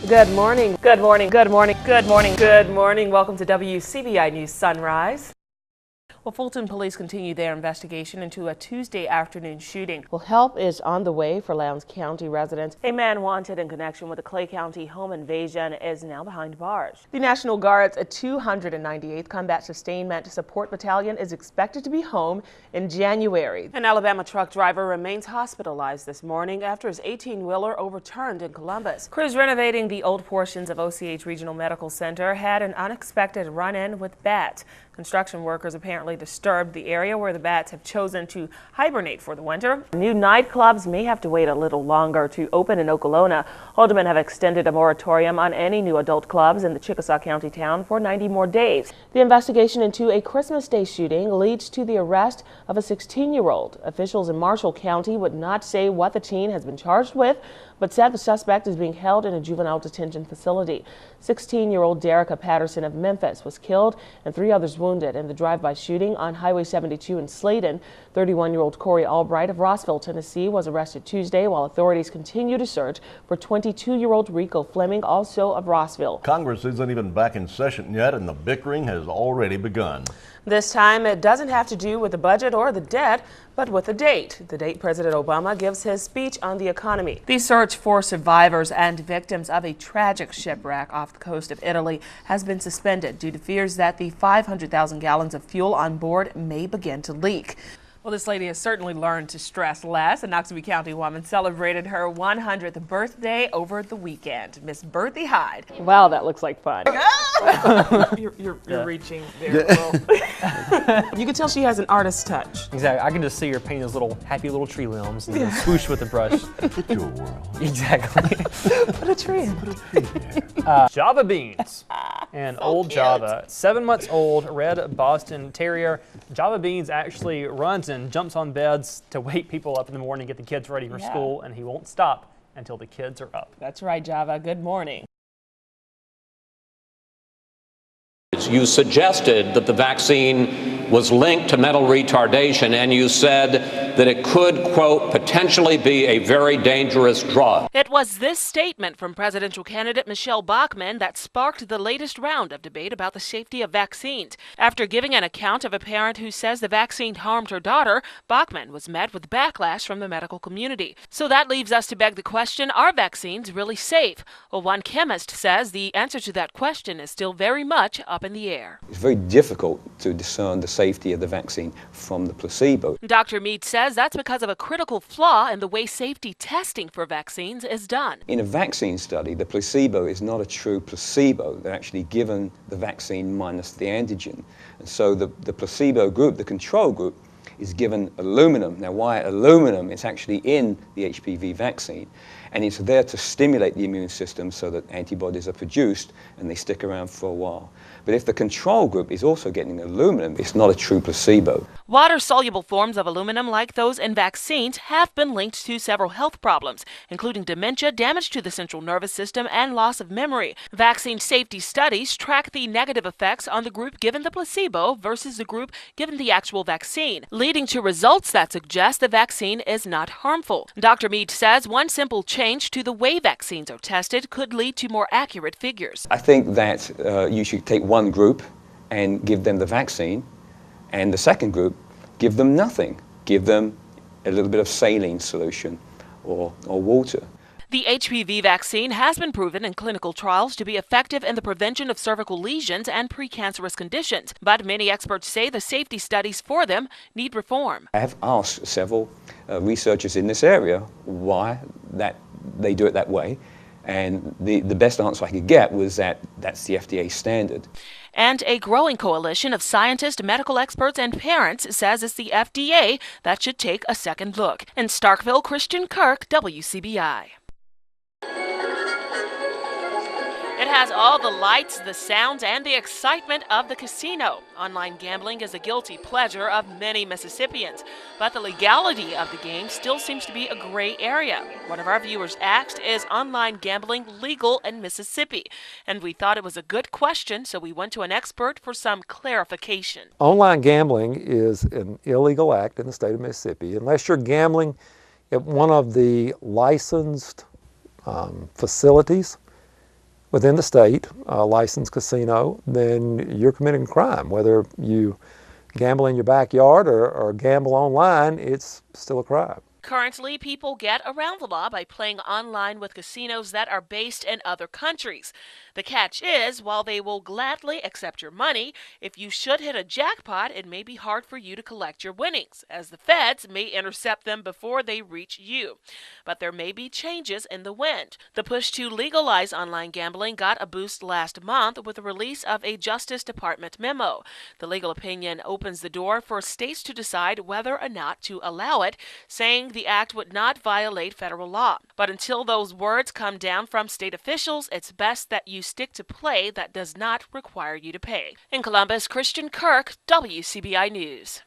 Good morning, good morning, good morning, good morning, good morning. Welcome to WCBI News Sunrise. Well, Fulton police continue their investigation into a Tuesday afternoon shooting. Well, help is on the way for Lowndes County residents. A man wanted in connection with a Clay County home invasion is now behind bars. The National Guard's 298th Combat Sustainment Support Battalion is expected to be home in January. An Alabama truck driver remains hospitalized this morning after his 18-wheeler overturned in Columbus. Crews renovating the old portions of OCH Regional Medical Center had an unexpected run-in with bats. Construction workers apparently disturbed the area where the bats have chosen to hibernate for the winter. New nightclubs may have to wait a little longer to open in Okolona. Aldermen have extended a moratorium on any new adult clubs in the Chickasaw County town for 90 more days. The investigation into a Christmas Day shooting leads to the arrest of a 16-year-old. Officials in Marshall County would not say what the teen has been charged with, but said the suspect is being held in a juvenile detention facility. 16-year-old Derica Patterson of Memphis was killed and 3 others wounded in the drive-by shooting on Highway 72 in Sladen. 31-year-old Corey Albright of Rossville, Tennessee was arrested Tuesday while authorities continue to search for 22-year-old Rico Fleming, also of Rossville. Congress isn't even back in session yet and the bickering has already begun. This time it doesn't have to do with the budget or the debt, but with the date President Obama gives his speech on the economy. The search for survivors and victims of a tragic shipwreck off the coast of Italy has been suspended due to fears that the 500,000 gallons of fuel on board may begin to leak. Well, this lady has certainly learned to stress less. A Noxubee County woman celebrated her 100th birthday over the weekend. Miss Berthy Hyde. Wow, that looks like fun. You're reaching there, Will. You can tell she has an artist's touch. Exactly. I can just see her painting those little happy little tree limbs and then swoosh with the brush. It's your world. Exactly. Put a tree in. Java beans. And So old cute. Java, 7 months old, red Boston Terrier. Java Beans actually runs and jumps on beds to wake people up in the morning, get the kids ready for school, and he won't stop until the kids are up. That's right, Java. Good morning. You suggested that the vaccine was linked to mental retardation, and you said that it could, quote, potentially be a very dangerous drug. It was this statement from presidential candidate Michelle Bachmann that sparked the latest round of debate about the safety of vaccines. After giving an account of a parent who says the vaccine harmed her daughter, Bachmann was met with backlash from the medical community. So that leaves us to beg the question, are vaccines really safe? Well, one chemist says the answer to that question is still very much up in the air. It's very difficult to discern the safety of the vaccine from the placebo. Dr. Mead says that's because of a critical flaw in the way safety testing for vaccines is done. In a vaccine study, the placebo is not a true placebo. They're actually given the vaccine minus the antigen. And so the placebo group, the control group, is given aluminum. Now, why aluminum? It's actually in the HPV vaccine, and it's there to stimulate the immune system so that antibodies are produced and they stick around for a while. But if the control group is also getting aluminum, it's not a true placebo. Water-soluble forms of aluminum, like those in vaccines, have been linked to several health problems, including dementia, damage to the central nervous system, and loss of memory. Vaccine safety studies track the negative effects on the group given the placebo versus the group given the actual vaccine, leading to results that suggest the vaccine is not harmful. Dr. Mead says one simple change to the way vaccines are tested could lead to more accurate figures. I think that you should take one group and give them the vaccine, and the second group, give them nothing. Give them a little bit of saline solution or water. The HPV vaccine has been proven in clinical trials to be effective in the prevention of cervical lesions and precancerous conditions, but many experts say the safety studies for them need reform. I have asked several researchers in this area why they do it that way, and the best answer I could get was that that's the FDA standard. And a growing coalition of scientists, medical experts, and parents says it's the FDA that should take a second look. In Starkville, Christian Kirk, WCBI. It has all the lights, the sounds, and the excitement of the casino. Online gambling is a guilty pleasure of many Mississippians, but the legality of the game still seems to be a gray area. One of our viewers asked, is online gambling legal in Mississippi? And we thought it was a good question, so we went to an expert for some clarification. Online gambling is an illegal act in the state of Mississippi unless you're gambling at one of the licensed facilities within the state, a licensed casino, then you're committing a crime. Whether you gamble in your backyard or gamble online, it's still a crime. Currently, people get around the law by playing online with casinos that are based in other countries. The catch is, while they will gladly accept your money, if you should hit a jackpot, it may be hard for you to collect your winnings, as the feds may intercept them before they reach you. But there may be changes in the wind. The push to legalize online gambling got a boost last month with the release of a Justice Department memo. The legal opinion opens the door for states to decide whether or not to allow it, saying the act would not violate federal law. But until those words come down from state officials, it's best that you stick to play that does not require you to pay. In Columbus, Christian Kirk, WCBI News.